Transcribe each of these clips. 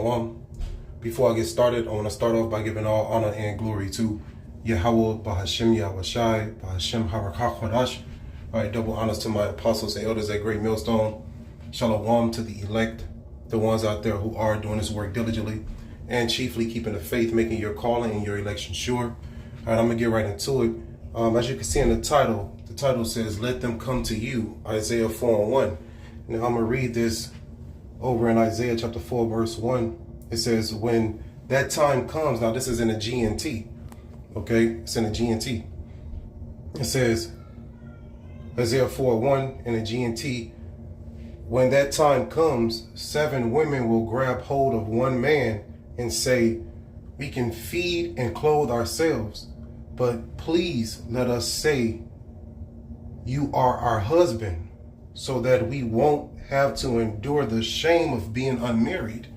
Shalom. Before I get started, I want to start off by giving all honor and glory to Yahweh, Bahashem Yahushai, Bahashem Harakah Chodash. All right, double honors to my apostles and elders at Great Millstone. Shalom to the elect, the ones out there who are doing this work diligently and chiefly keeping the faith, making your calling and your election sure. All right, I'm going to get right into it. As you can see in the title says, "Let them come to you," Isaiah 4:1. Now I'm going to read this over in Isaiah chapter 4, verse 1. It says, when that time comes, now this is in the GNT, okay? It's in the GNT. It says, Isaiah 4:1 in the GNT, when that time comes, 7 women will grab hold of one man and say, "We can feed and clothe ourselves, but please let us say, you are our husband, so that we won't have to endure the shame of being unmarried,"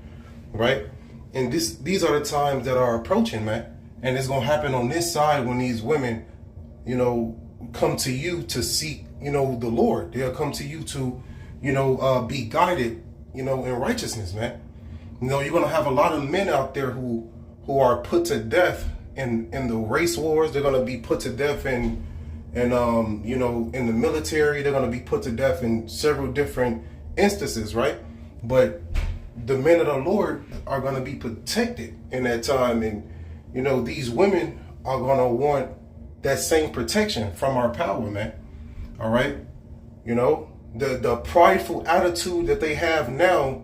right? And these are the times that are approaching, man. And it's going to happen on this side when these women, come to you to seek, the Lord. They'll come to you to, be guided, in righteousness, man. You're going to have a lot of men out there who are put to death in the race wars. They're going to be put to death in the military. They're going to be put to death in several different instances, right? But the men of the Lord are going to be protected in that time. And, these women are going to want that same protection from our power, man. All right. The prideful attitude that they have now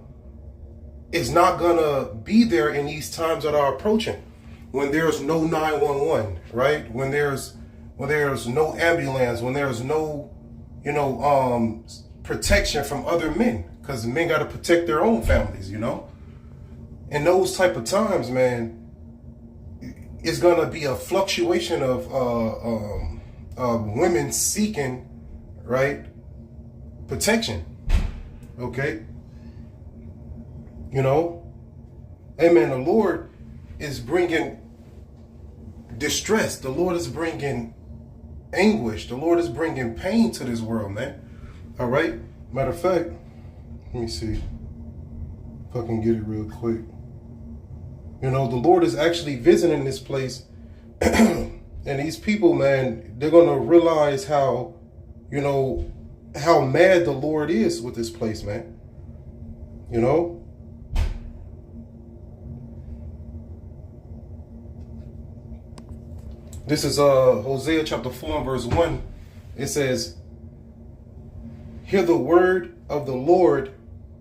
is not going to be there in these times that are approaching. When there's no 911, right? When there's no ambulance, when there's no, protection from other men, because men got to protect their own families, In those type of times, man, it's going to be a fluctuation of women seeking, right, protection, okay? Amen. The Lord is bringing distress. The Lord is bringing anguish. The Lord is bringing pain to this world, man. All right. Matter of fact, let me see if I can get it real quick. The Lord is actually visiting this place, and these people, man, they're gonna realize how mad the Lord is with this place, man. This is Hosea chapter 4 verse 1. It says, "Hear the word of the Lord,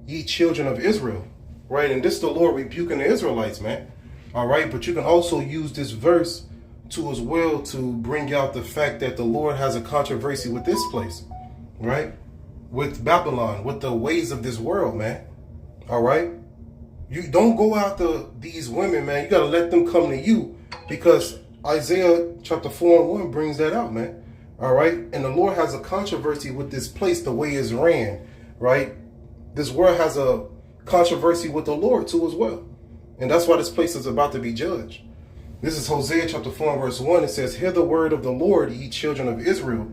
ye children of Israel." Right? And this is the Lord rebuking the Israelites, man. All right. But you can also use this verse as well to bring out the fact that the Lord has a controversy with this place, right? With Babylon, with the ways of this world, man. All right. You don't go after these women, man. You got to let them come to you, because Isaiah chapter 4:1 brings that out, man. All right. And the Lord has a controversy with this place, the way it's ran, right? This world has a controversy with the Lord too as well. And that's why this place is about to be judged. This is Hosea chapter 4 verse 1. It says, "Hear the word of the Lord, ye children of Israel,"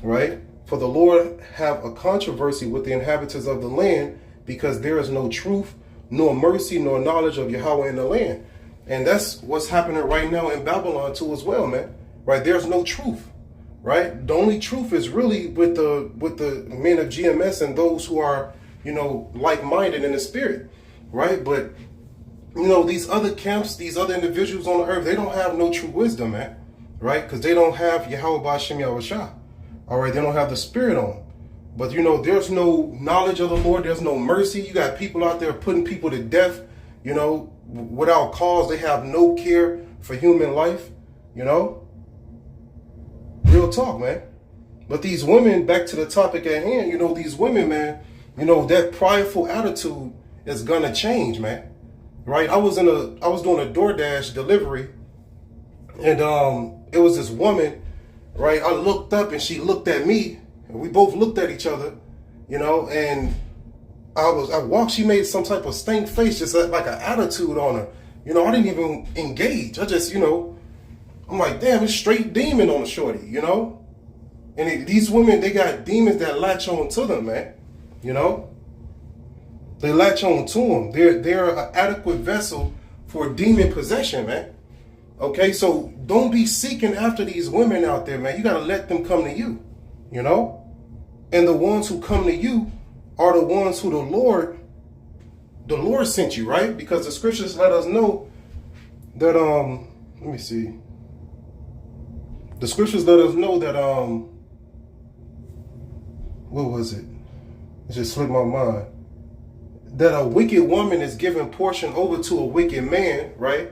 right? "For the Lord have a controversy with the inhabitants of the land, because there is no truth, nor mercy, nor knowledge of Yahweh in the land." And that's what's happening right now in Babylon too as well, man. Right? There's no truth. Right? The only truth is really with the men of GMS and those who are, like-minded in the spirit. Right? But these other camps, these other individuals on the earth, they don't have no true wisdom, man. Right? Because they don't have Yahweh Ba'ashem Yahushua. All right? They don't have the spirit on them. But, there's no knowledge of the Lord. There's no mercy. You got people out there putting people to death, without cause. They have no care for human life, Real talk, man. But these women, back to the topic at hand, these women, man, that prideful attitude is going to change, man. Right? I was doing a DoorDash delivery, and it was this woman, right? I looked up and she looked at me, and we both looked at each other, and I walked, she made some type of stank face, just like an attitude on her. I didn't even engage. I just, I'm like, damn, it's straight demon on the shorty, And these women, they got demons that latch on to them, man, They latch on to them. They're an adequate vessel for demon possession, man. Okay, so don't be seeking after these women out there, man. You got to let them come to you, you know? And the ones who come to you are the ones who the Lord sent you, right? Because the scriptures let us know that, let me see. The scriptures let us know that, what was it? It just slipped my mind. That a wicked woman is given portion over to a wicked man, right?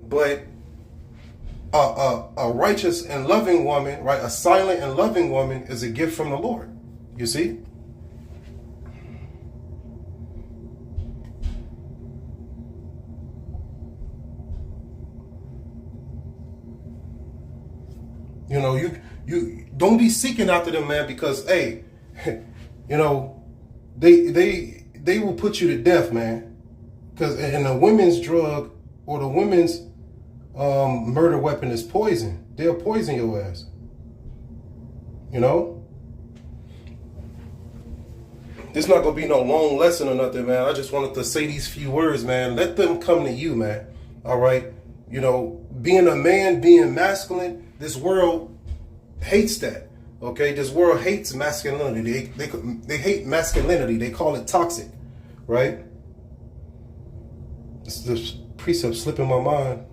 But a righteous and loving woman, right? A silent and loving woman is a gift from the Lord. You see? You know, you don't be seeking after them, man, because hey, you know, they will put you to death, man. Because and the women's drug or the women's murder weapon is poison. They'll poison your ass. You know? It's not gonna be no long lesson or nothing, man. I just wanted to say these few words, man. Let them come to you, man. All right? You know, being a man, being masculine, this world hates that. Okay? This world hates masculinity. They hate masculinity. They call it toxic. Right? This precept slipping my mind.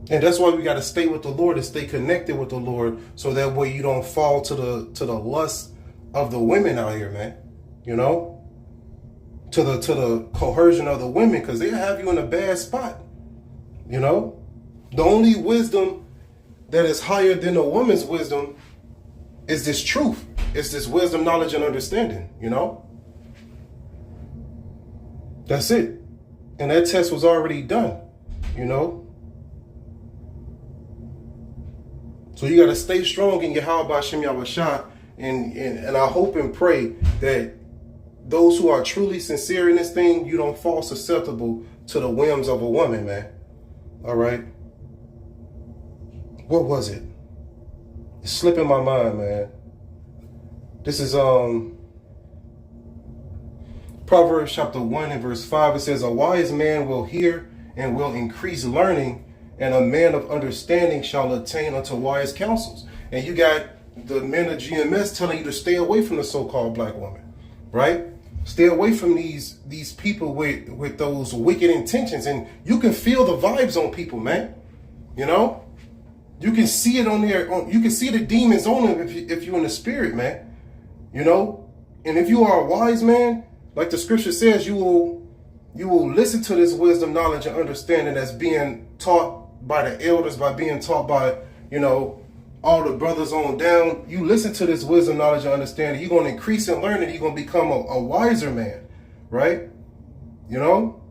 And that's why we got to stay with the Lord and stay connected with the Lord, so that way you don't fall to the lust of the women out here, man. You know, to the coercion of the women, because they'll have you in a bad spot. You know, the only wisdom that is higher than a woman's wisdom is this truth. It's this wisdom, knowledge, and understanding. You know, that's it. And that test was already done. You know. So you got to stay strong in Yahweh Hashem Yahushua, and I hope and pray that those who are truly sincere in this thing, you don't fall susceptible to the whims of a woman, man. All right. What was it? It's slipping my mind, man. This is Proverbs chapter 1 and verse 5. It says, "A wise man will hear and will increase learning, and a man of understanding shall attain unto wise counsels." And you got the men of GMS telling you to stay away from the so-called black woman, right? Stay away from these people with those wicked intentions. And you can feel the vibes on people, man. You know, you can see it on there. You can see the demons on them if you're in the spirit, man. You know, and if you are a wise man, like the scripture says, you will listen to this wisdom, knowledge, and understanding that's being taught by the elders, by being taught by, you know, all the brothers on down. You listen to this wisdom, knowledge, and understanding. You're going to increase in learning. You're going to become a wiser man, right? You know,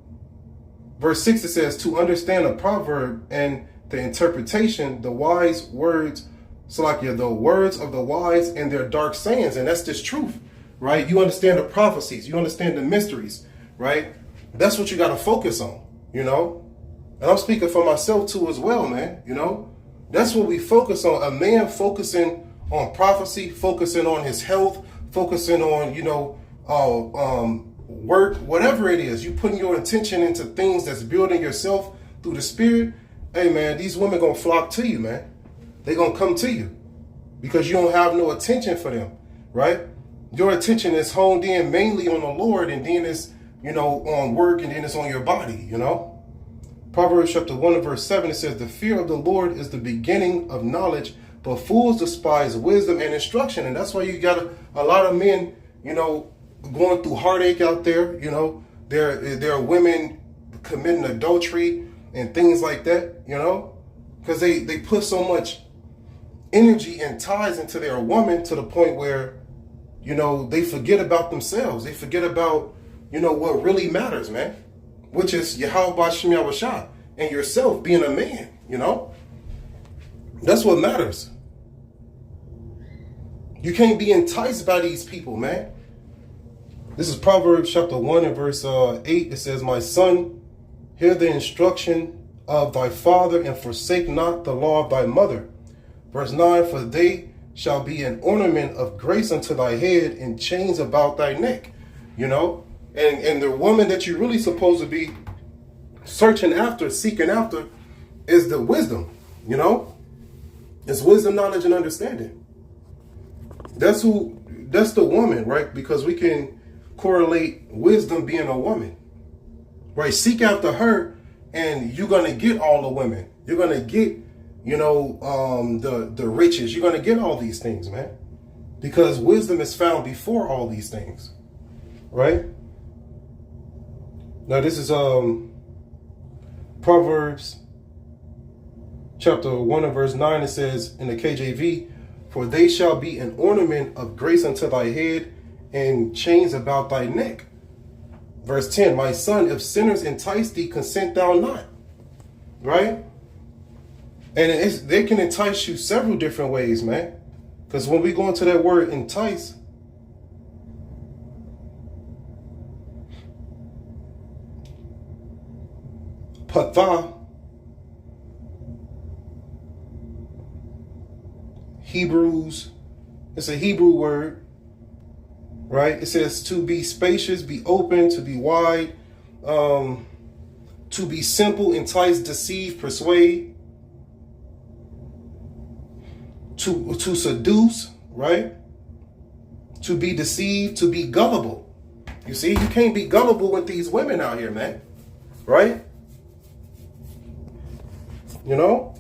verse 6, it says, "To understand a proverb and the interpretation, the wise words, the words of the wise and their dark sayings." And that's this truth, right? You understand the prophecies. You understand the mysteries, right? That's what you got to focus on, you know? And I'm speaking for myself too as well, man. You know, that's what we focus on. A man focusing on prophecy, focusing on his health, focusing on, you know, work, whatever it is. You putting your attention into things that's building yourself through the spirit. Hey, man, these women going to flock to you, man. They going to come to you because you don't have no attention for them, right? Your attention is honed in mainly on the Lord, and then it's, you know, on work, and then it's on your body, you know? Proverbs chapter 1 and verse 7, it says, "The fear of the Lord is the beginning of knowledge, but fools despise wisdom and instruction." And that's why you got a lot of men, you know, going through heartache out there. You know, there are women committing adultery and things like that, you know, because they put so much energy and ties into their woman to the point where, you know, they forget about themselves. They forget about, you know, what really matters, man, which is Yahweh Hashem Yahushua and yourself being a man, you know? That's what matters. You can't be enticed by these people, man. This is Proverbs chapter 1 and verse 8. It says, "My son, hear the instruction of thy father, and forsake not the law of thy mother." Verse 9, "For they shall be an ornament of grace unto thy head and chains about thy neck. You know, and the woman that you're really supposed to be searching after, seeking after, is the wisdom. You know, it's wisdom, knowledge, and understanding. That's the woman, right? Because we can correlate wisdom being a woman, right? Seek after her, and you're gonna get all the women. You're gonna get, you know, the riches. You're gonna get all these things, man, because wisdom is found before all these things, right? Now this is Proverbs chapter 1 and verse 9. It says in the KJV, "For they shall be an ornament of grace unto thy head and chains about thy neck." Verse 10, "My son, if sinners entice thee, consent thou not." Right? And they can entice you several different ways, man. Because when we go into that word entice, patha, Hebrews, it's a Hebrew word, right? It says to be spacious, be open, to be wide, to be simple, entice, deceive, persuade, to seduce, right? To be deceived, to be gullible. You see, you can't be gullible with these women out here, man, right? You know?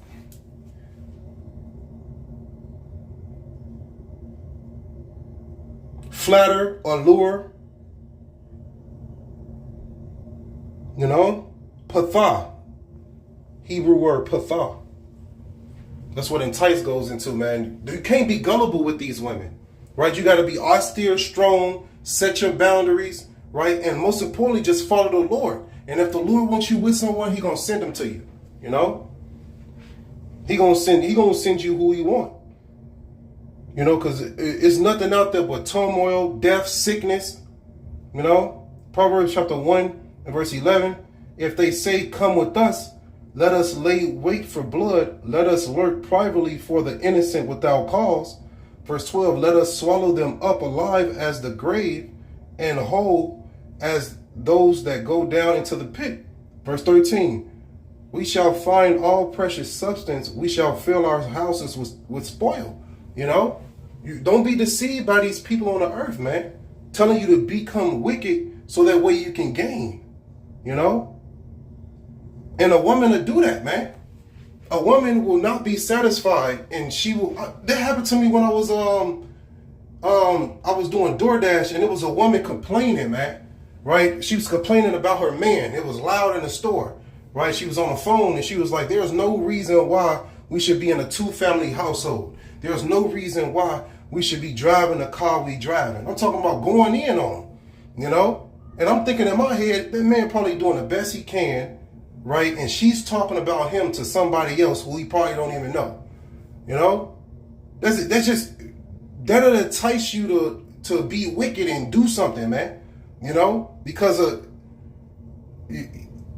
Flatter or lure, you know, patha, Hebrew word patha. That's what entice goes into, man. You can't be gullible with these women, right? You got to be austere, strong, set your boundaries, right? And most importantly, just follow the Lord. And if the Lord wants you with someone, He gonna send them to you. You know, He gonna send you who He want. You know, because it's nothing out there but turmoil, death, sickness. You know, Proverbs chapter 1 and verse 11. "If they say, come with us, let us lay wait for blood. Let us lurk privately for the innocent without cause." Verse 12. "Let us swallow them up alive as the grave, and whole as those that go down into the pit." Verse 13. "We shall find all precious substance. We shall fill our houses with spoil." You know, you don't be deceived by these people on the earth, man, telling you to become wicked so that way you can gain, you know? And a woman will do that, man. A woman will not be satisfied, and she will. That happened to me when I was doing DoorDash, and it was a woman complaining, man. Right? She was complaining about her man. It was loud in the store, right? She was on the phone, and she was like, "There's no reason why we should be in a two-family household. There's no reason why we should be driving the car we driving." I'm talking about going in on them, you know? And I'm thinking in my head, that man probably doing the best he can, right? And she's talking about him to somebody else who he probably don't even know, you know? That'll entice you to be wicked and do something, man, you know? Because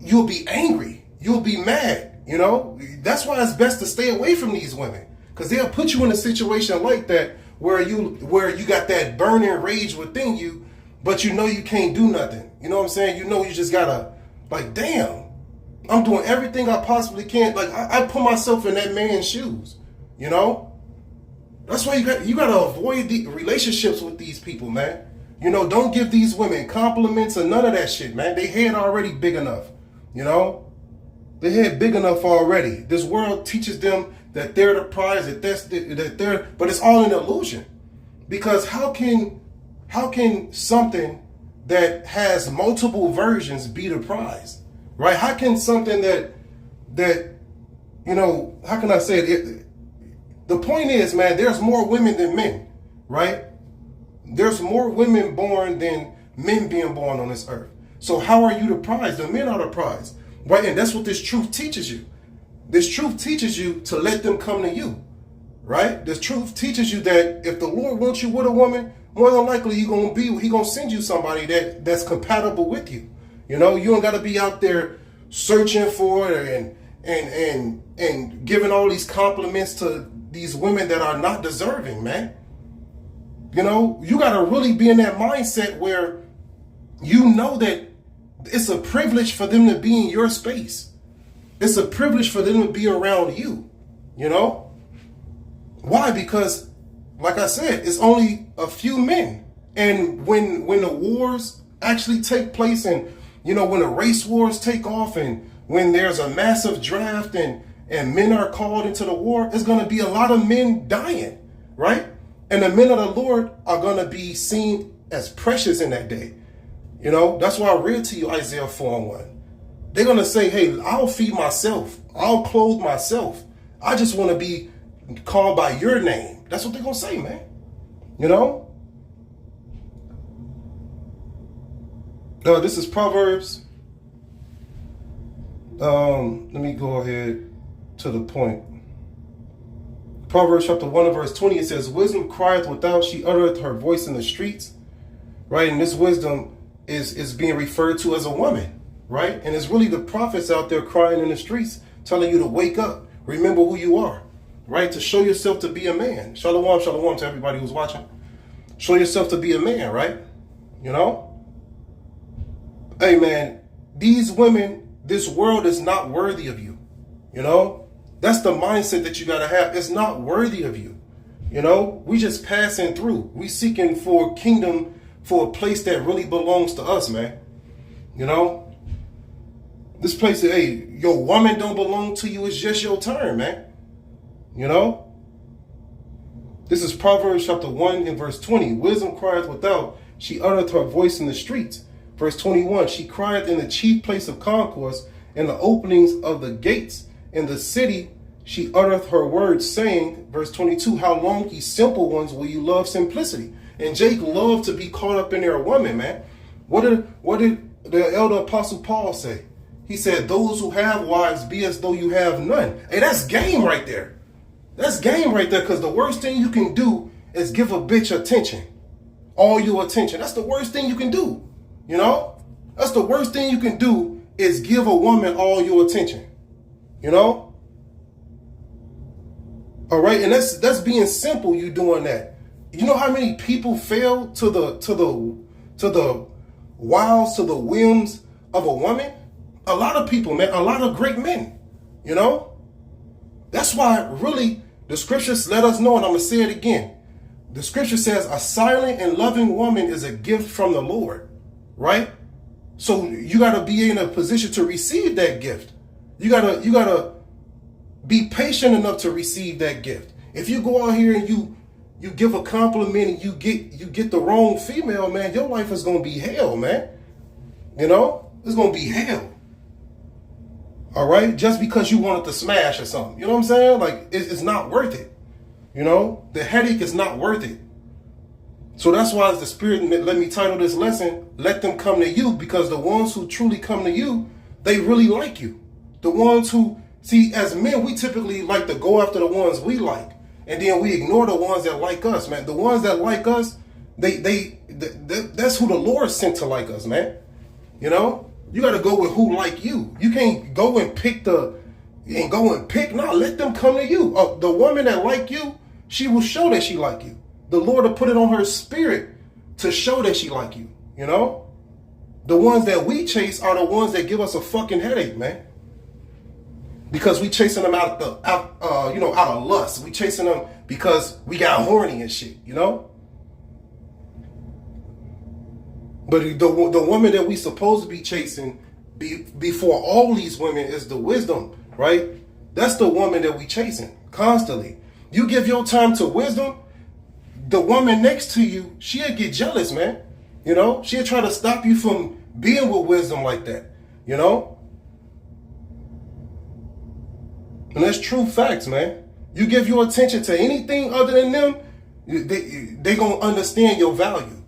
you'll be angry. You'll be mad, you know? That's why it's best to stay away from these women. Because they'll put you in a situation like that where you got that burning rage within you, but you know you can't do nothing. You know what I'm saying? You know you just gotta, like, damn, I'm doing everything I possibly can. Like, I put myself in that man's shoes, you know? That's why you gotta avoid the relationships with these people, man. You know, don't give these women compliments or none of that shit, man. They head already big enough, you know? They head big enough already. This world teaches them that they're the prize, but it's all an illusion. Because how can something that has multiple versions be the prize, right? How can something that you know, how can I say it? The point is, man, there's more women than men, right? There's more women born than men being born on this earth. So how are you the prize? The men are the prize, right? And that's what this truth teaches you. This truth teaches you to let them come to you, right? This truth teaches you that if the Lord wants you with a woman, more than likely He gonna send you somebody that's compatible with you. You know, you don't got to be out there searching for it and giving all these compliments to these women that are not deserving, man. You know, you got to really be in that mindset where you know that it's a privilege for them to be in your space. It's a privilege for them to be around you, you know? Why? Because, like I said, it's only a few men. And when the wars actually take place and, you know, when the race wars take off and when there's a massive draft and men are called into the war, it's going to be a lot of men dying, right? And the men of the Lord are going to be seen as precious in that day. You know, that's why I read to you Isaiah 4:1. They're going to say, hey, I'll feed myself. I'll clothe myself. I just want to be called by your name. That's what they're going to say, man. You know? This is Proverbs. Let me go ahead to the point. Proverbs chapter 1 and verse 20, it says, wisdom crieth without, she uttereth her voice in the streets. Right? And this wisdom is being referred to as a woman. Right? And it's really the prophets out there crying in the streets, telling you to wake up. Remember who you are. Right? To show yourself to be a man. Shalom, shalom to everybody who's watching. Show yourself to be a man, right? You know? Hey, man, these women, this world is not worthy of you. You know? That's the mindset that you got to have. It's not worthy of you. You know? We just passing through. We seeking for kingdom, for a place that really belongs to us, man. You know? This place, hey, your woman don't belong to you. It's just your turn, man. You know? This is Proverbs chapter 1 and verse 20. Wisdom crieth without, she uttereth her voice in the streets. Verse 21, she crieth in the chief place of concourse, in the openings of the gates. In the city, she uttereth her words, saying, verse 22, how long, ye simple ones, will you love simplicity? And Jake loved to be caught up in their woman, man. What did the elder apostle Paul say? He said, those who have wives be as though you have none. Hey, that's game right there. That's game right there, because the worst thing you can do is give a bitch attention. All your attention. That's the worst thing you can do. You know? That's the worst thing you can do is give a woman all your attention. You know? All right, and that's being simple, you doing that. You know how many people fail to the wiles, to the whims of a woman? A lot of people, man, a lot of great men. You know? That's why really the scriptures let us know, and I'm gonna say it again. The scripture says a silent and loving woman is a gift from the Lord. Right? So you got to be in a position to receive that gift. You got to be patient enough to receive that gift. If you go out here and you give a compliment and you get the wrong female, man, your life is going to be hell, man. You know? It's going to be hell. All right? Just because you wanted to smash or something. You know what I'm saying? Like, it's not worth it. You know? The headache is not worth it. So that's why as the Spirit let me title this lesson, let them come to you, because the ones who truly come to you, they really like you. The ones who, see, as men, we typically like to go after the ones we like, and then we ignore the ones that like us, man. The ones that like us, that's who the Lord sent to like us, man. You know, you got to go with who like you. You can't go and pick no, let them come to you. The woman that like you, she will show that she like you. The Lord will put it on her spirit to show that she like you, you know? The ones that we chase are the ones that give us a fucking headache, man. Because we chasing them out of lust. We chasing them because we got horny and shit, you know? But the woman that we supposed to be chasing before all these women is the wisdom, right? That's the woman that we chasing constantly. You give your time to wisdom, the woman next to you, she'll get jealous, man. You know, she'll try to stop you from being with wisdom like that, you know? And that's true facts, man. You give your attention to anything other than them, they gonna understand your value.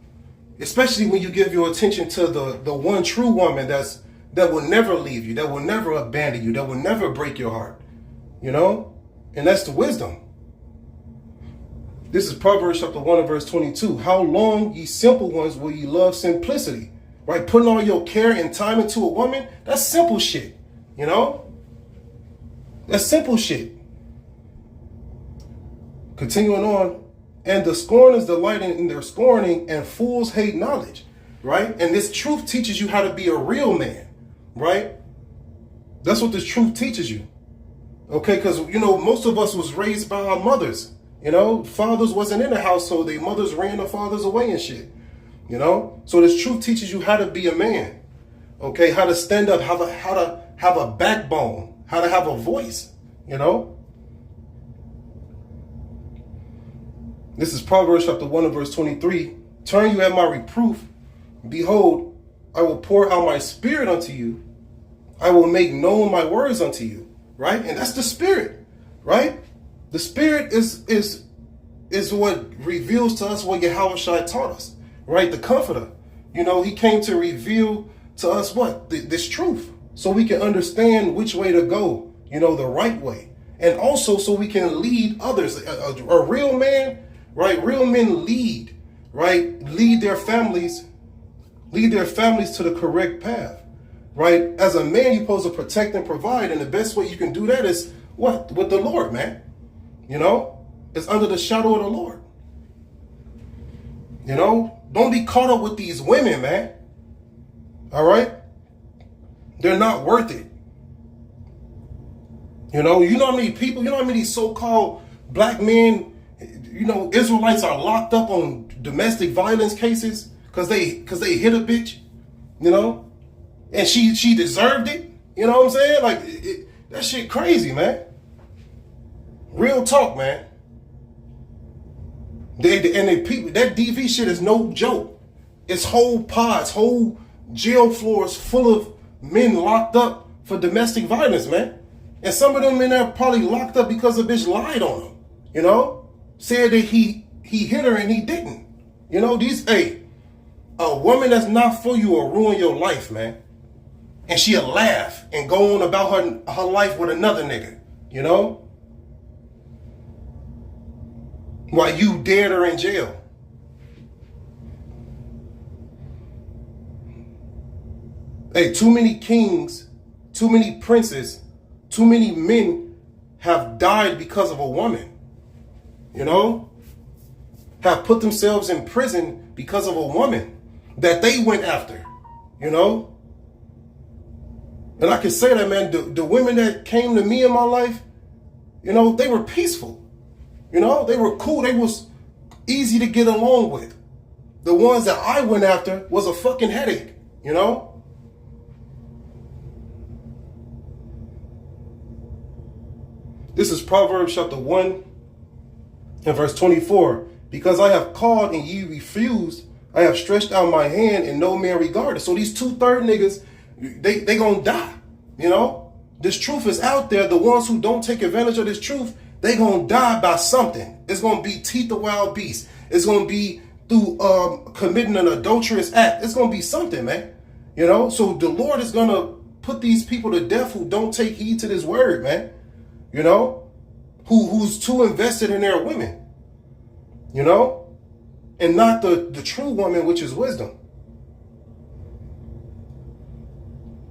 Especially when you give your attention to the one true woman that will never leave you, that will never abandon you, that will never break your heart, you know? And that's the wisdom. This is Proverbs chapter 1 and verse 22. How long, ye simple ones, will ye love simplicity? Right? Putting all your care and time into a woman, that's simple shit. You know? That's simple shit. Continuing on, and the scorners delight in their scorning, and fools hate knowledge, right? And this truth teaches you how to be a real man, right? That's what this truth teaches you, okay? Because, most of us was raised by our mothers, fathers wasn't in the household, their mothers ran the fathers away and shit, So this truth teaches you how to be a man, okay? How to stand up, how to have a backbone, how to have a voice, This is Proverbs chapter 1 and verse 23. Turn you at my reproof. Behold, I will pour out my spirit unto you. I will make known my words unto you. Right? And that's the spirit. Right? The spirit is what reveals to us what Yahushua taught us. Right? The comforter. He came to reveal to us what? This truth. So we can understand which way to go. The right way. And also so we can lead others. A real man, right? Real men lead, right? Lead their families to the correct path, right? As a man, you're supposed to protect and provide. And the best way you can do that is what? With the Lord, man. It's under the shadow of the Lord. Don't be caught up with these women, man. All right? They're not worth it. You know how many people, how many so-called black men, Israelites are locked up on domestic violence cases because they hit a bitch, and she deserved it. You know what I'm saying? Like, that shit crazy, man. Real talk, man. People, that DV shit is no joke. It's whole pods, whole jail floors full of men locked up for domestic violence, man. And some of them men are probably locked up because a bitch lied on them, said that he hit her and he didn't. A woman that's not for you will ruin your life, man. And she'll laugh and go on about her life with another nigga, while you dared her in jail. Hey, too many kings, too many princes, too many men have died because of a woman, have put themselves in prison because of a woman that they went after, And I can say that, man, the women that came to me in my life, they were peaceful. They were cool. They was easy to get along with. The ones that I went after was a fucking headache, This is Proverbs chapter 1 and verse 24. Because I have called and ye refused, I have stretched out my hand and no man regarded. So these 2/3 niggas, they gonna die, This truth is out there. The ones who don't take advantage of this truth, they gonna die by something. It's gonna be teeth of wild beasts. It's gonna be through committing an adulterous act. It's gonna be something, man. So the Lord is gonna put these people to death who don't take heed to this word, man. Who's too invested in their women, and not the true woman, which is wisdom.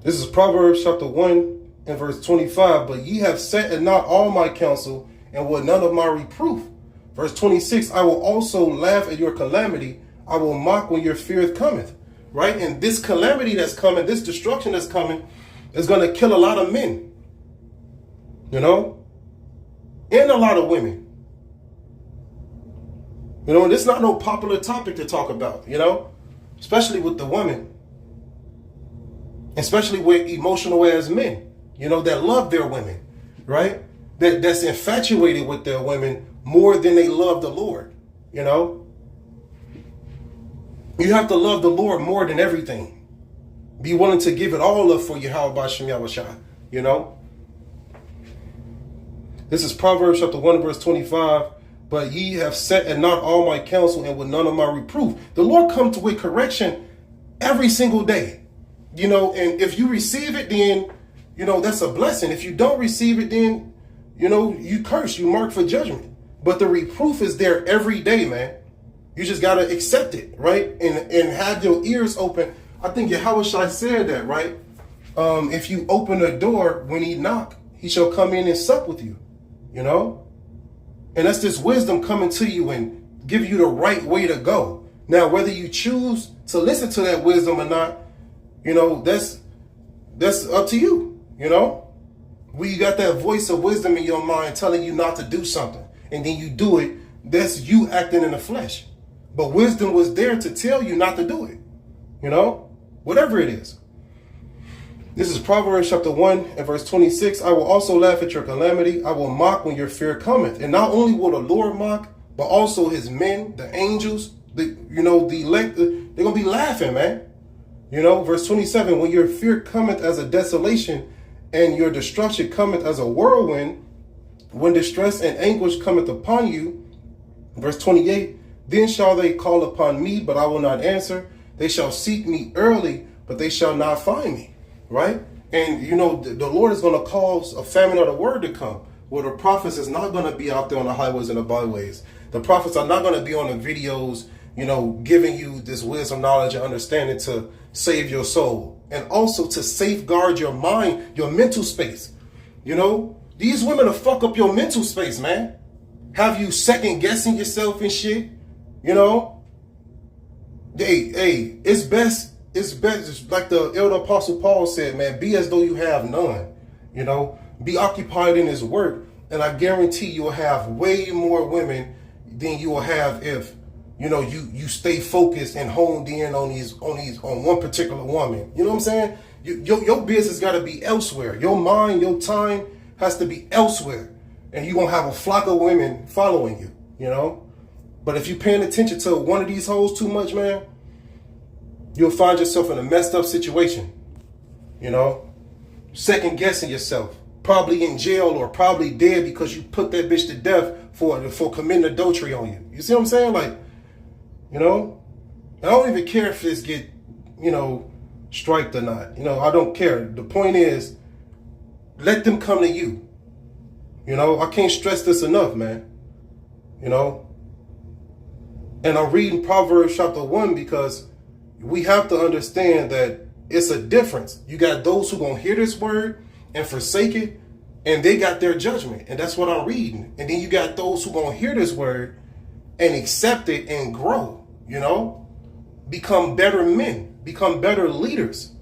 This is Proverbs chapter 1 and verse 25. But ye have set at not all my counsel, and would none of my reproof. Verse 26, I will also laugh at your calamity. I will mock when your fear cometh. Right? And this calamity that's coming, this destruction that's coming, is going to kill a lot of men. And a lot of women. And it's not no popular topic to talk about, especially with the women, especially with emotional as men, that love their women, right? That's infatuated with their women more than they love the Lord, You have to love the Lord more than everything. Be willing to give it all up for Yahweh Shem Yahushua, This is Proverbs chapter 1 verse 25. But ye have set at not all my counsel, and with none of my reproof. The Lord comes with correction every single day. And if you receive it, then, that's a blessing. If you don't receive it, then, you curse, you mark for judgment. But the reproof is there every day, man. You just got to accept it, right? And have your ears open. I think Yahushua said that, right? If you open the door when he knock, he shall come in and sup with you, And that's this wisdom coming to you and give you the right way to go. Now, whether you choose to listen to that wisdom or not, that's up to you, When you got that voice of wisdom in your mind telling you not to do something, and then you do it, that's you acting in the flesh. But wisdom was there to tell you not to do it, whatever it is. This is Proverbs chapter 1 and verse 26. I will also laugh at your calamity. I will mock when your fear cometh. And not only will the Lord mock, but also his men, the angels, the elect, they're going to be laughing, man. Verse 27, when your fear cometh as a desolation and your destruction cometh as a whirlwind, when distress and anguish cometh upon you. Verse 28, then shall they call upon me, but I will not answer. They shall seek me early, but they shall not find me. Right? And, the Lord is going to cause a famine of the word to come, where the prophets is not going to be out there on the highways and the byways. The prophets are not going to be on the videos, giving you this wisdom, knowledge, and understanding to save your soul. And also to safeguard your mind, your mental space. These women will fuck up your mental space, man. Have you second guessing yourself and shit. It's best, like the elder apostle Paul said, man, be as though you have none. Be occupied in his work, and I guarantee you'll have way more women than you will have if you stay focused and honed in on one particular woman. You know what I'm saying? Your business got to be elsewhere. Your mind, your time has to be elsewhere, and you're gonna have a flock of women following you. But if you're paying attention to one of these hoes too much, man, you'll find yourself in a messed up situation. Second guessing yourself, probably in jail or probably dead because you put that bitch to death for committing adultery on you. You see what I'm saying? Like, I don't even care if this get, striked or not. I don't care. The point is, let them come to you. I can't stress this enough, man. And I'm reading Proverbs chapter 1 because we have to understand that it's a difference. You got those who gonna hear this word and forsake it, and they got their judgment. And that's what I'm reading. And then you got those who gonna hear this word and accept it and grow, become better men, become better leaders,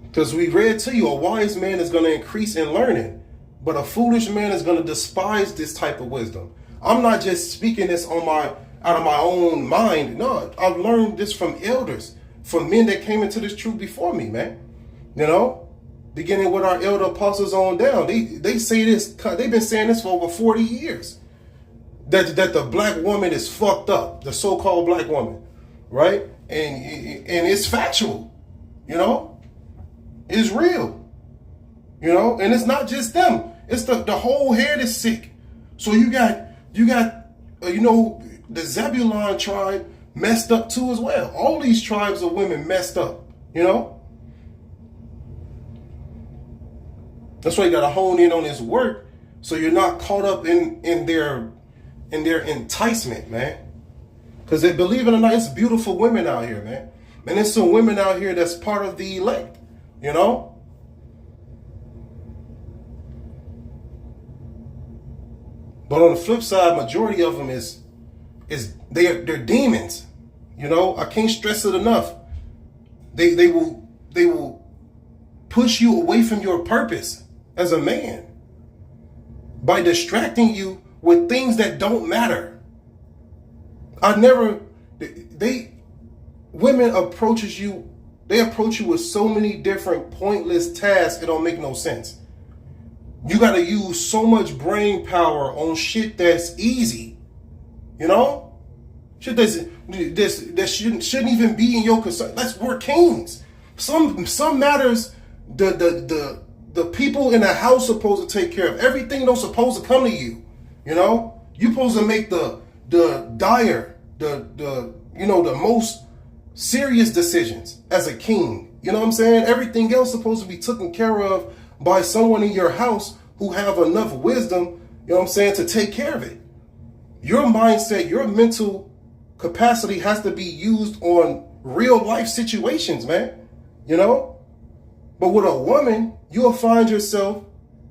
Because we read to you, a wise man is going to increase in learning, but a foolish man is going to despise this type of wisdom. I'm not just speaking this out of my own mind. No, I've learned this from elders, from men that came into this truth before me, man. Beginning with our elder apostles on down. They say this, they've been saying this for over 40 years. That the black woman is fucked up, the so-called black woman, right? And it's factual, It's real, and it's not just them. It's the whole head is sick. So you got the Zebulon tribe messed up too as well. All these tribes of women messed up, That's why you got to hone in on this work, so you're not caught up in their enticement, man. Because believe it or not, it's beautiful women out here, man. And there's some women out here that's part of the elect. But on the flip side, majority of them they're demons. I can't stress it enough. They will push you away from your purpose as a man by distracting you with things that don't matter. Women approach you with so many different pointless tasks, it don't make no sense. You got to use so much brain power on shit that's easy, shit that shouldn't even be in your concern. We're kings. Some matters the people in the house supposed to take care of. Everything don't supposed to come to you. You supposed to make the dire, the most serious decisions as a king. You know what I'm saying? Everything else supposed to be taken care of by someone in your house who have enough wisdom, to take care of it. Your mindset, your mental capacity has to be used on real life situations, man. But with a woman, you'll find yourself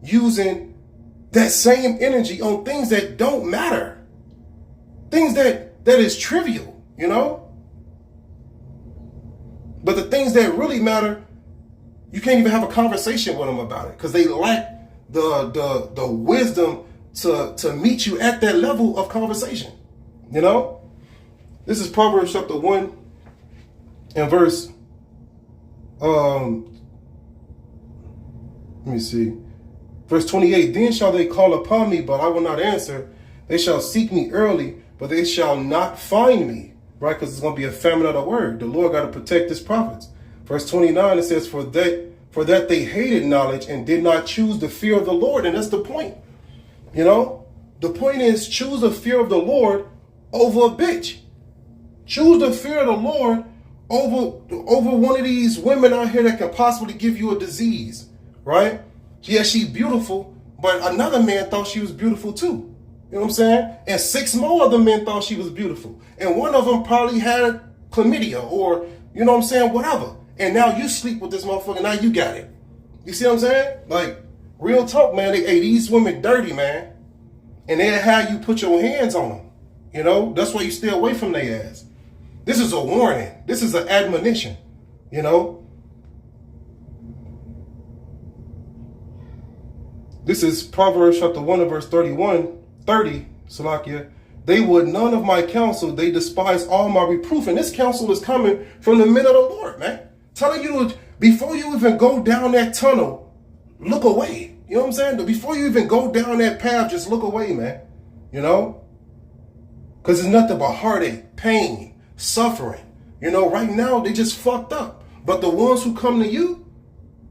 using that same energy on things that don't matter, things that is trivial, you know? But the things that really matter, you can't even have a conversation with them about it because they lack the wisdom to meet you at that level of conversation, you know? This is Proverbs chapter 1 and verse, let me see. Verse 28, then shall they call upon me, but I will not answer. They shall seek me early, but they shall not find me. Right? Because it's going to be a famine of the word. The Lord got to protect his prophets. Verse 29, it says, for that they hated knowledge and did not choose the fear of the Lord. And that's the point. You know, the point is choose the fear of the Lord over a bitch. Choose the fear of the Lord over one of these women out here that can possibly give you a disease. Right? Yeah, she's beautiful, but another man thought she was beautiful too. You know what I'm saying? And 6 more other men thought she was beautiful. And one of them probably had chlamydia or, you know what I'm saying, whatever. And now you sleep with this motherfucker, now you got it. You see what I'm saying? Like, real talk, man. Hey, these women dirty, man. And they'll have you put your hands on them. You know? That's why you stay away from their ass. This is a warning. This is an admonition. You know? This is Proverbs chapter 1 and verse 30, Salakia. They would none of my counsel, they despise all my reproof. And this counsel is coming from the men of the Lord, man. Telling you, before you even go down that tunnel, look away. You know what I'm saying? Before you even go down that path, just look away, man. You know? Because it's nothing but heartache, pain, suffering. You know, right now, they just fucked up. But the ones who come to you,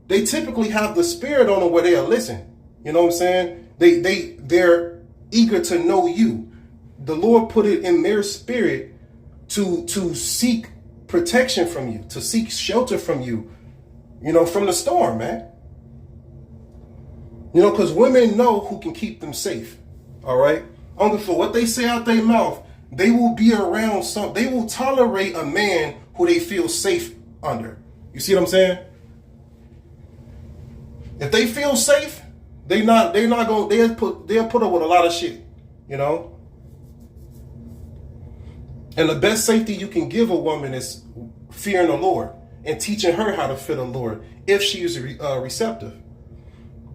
they typically have the spirit on them where they'll listen. You know what I'm saying? They're eager to know you. The Lord put it in their spirit to seek protection from you, to seek shelter from you, you know, from the storm, man. You know, because women know who can keep them safe. All right. Only for what they say out their mouth, they will be around they will tolerate a man who they feel safe under. You see what I'm saying? If they feel safe, they'll put up with a lot of shit, you know? And the best safety you can give a woman is fearing the Lord and teaching her how to fear the Lord if she is receptive.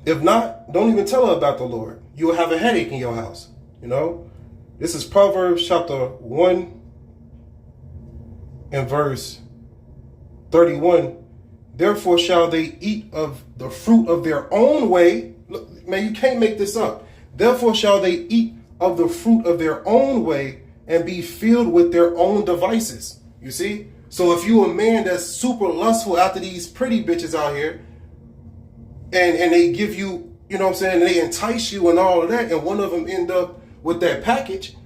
If not, don't even tell her about the Lord. You will have a headache in your house, you know? This is Proverbs chapter 1 and verse 31. Therefore shall they eat of the fruit of their own way. Look, man, you can't make this up. Therefore shall they eat of the fruit of their own way and be filled with their own devices. You see? So if you a man that's super lustful after these pretty bitches out here, and they give you, you know what I'm saying, they entice you and all of that, and one of them end up with that package, you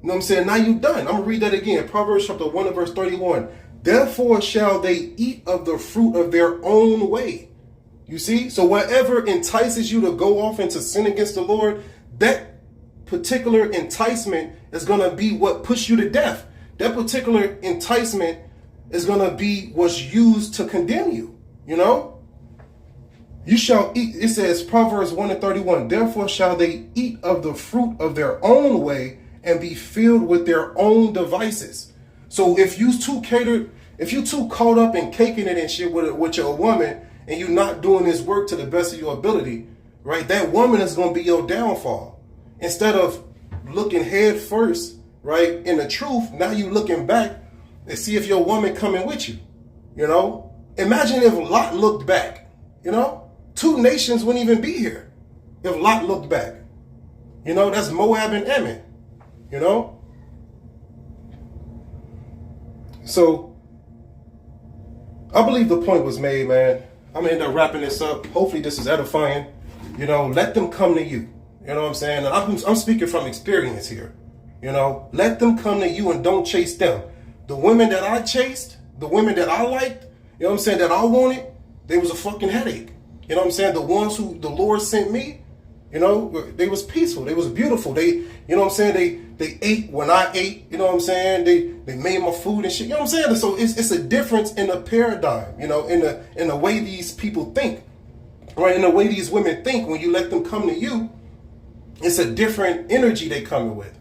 know what I'm saying, now you done. I'm going to read that again. Proverbs chapter 1 and verse 31. Therefore shall they eat of the fruit of their own way. You see? So whatever entices you to go off and to sin against the Lord, that particular enticement is going to be what puts you to death. That particular enticement is going to be what's used to condemn you, you know? You shall eat, it says Proverbs 1 and 31, therefore shall they eat of the fruit of their own way and be filled with their own devices. So if you too caught up in caking it and shit with your woman and you're not doing this work to the best of your ability, right, that woman is going to be your downfall. Instead of looking head first, right, in the truth, now you looking back and see if your woman coming with you, you know? Imagine if Lot looked back, you know? 2 nations wouldn't even be here if Lot looked back. You know, that's Moab and Ammon, you know? So, I believe the point was made, man. I'm going to end up wrapping this up. Hopefully this is edifying. You know, let them come to you. You know what I'm saying? And I'm speaking from experience here. You know, let them come to you and don't chase them. The women that I chased, the women that I liked, you know what I'm saying, that I wanted, they was a fucking headache. You know what I'm saying? The ones who the Lord sent me, you know, they was peaceful. They was beautiful. They, you know what I'm saying? They ate when I ate, you know what I'm saying? They made my food and shit. You know what I'm saying? So it's a difference in the paradigm, you know, in the way these people think. Right? And the way these women think when you let them come to you, it's a different energy they coming with.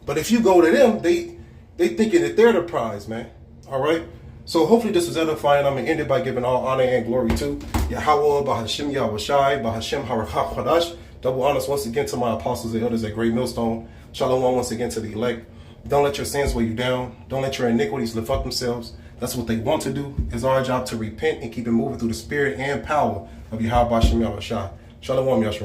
But if you go to them, they thinking that they're the prize, man. All right? So hopefully this was edifying. I'm going to end it by giving all honor and glory to Yahweh, Bahashim Yahushai, Bahashim Harakah Kodash. Double honors once again to my apostles and elders at Great Millstone. Shalom once again to the elect. Don't let your sins weigh you down. Don't let your iniquities lift up themselves. That's what they want to do. It's our job to repent and keep it moving through the spirit and power of Yahweh Bahashim Yahushai. Shalom Yahshua.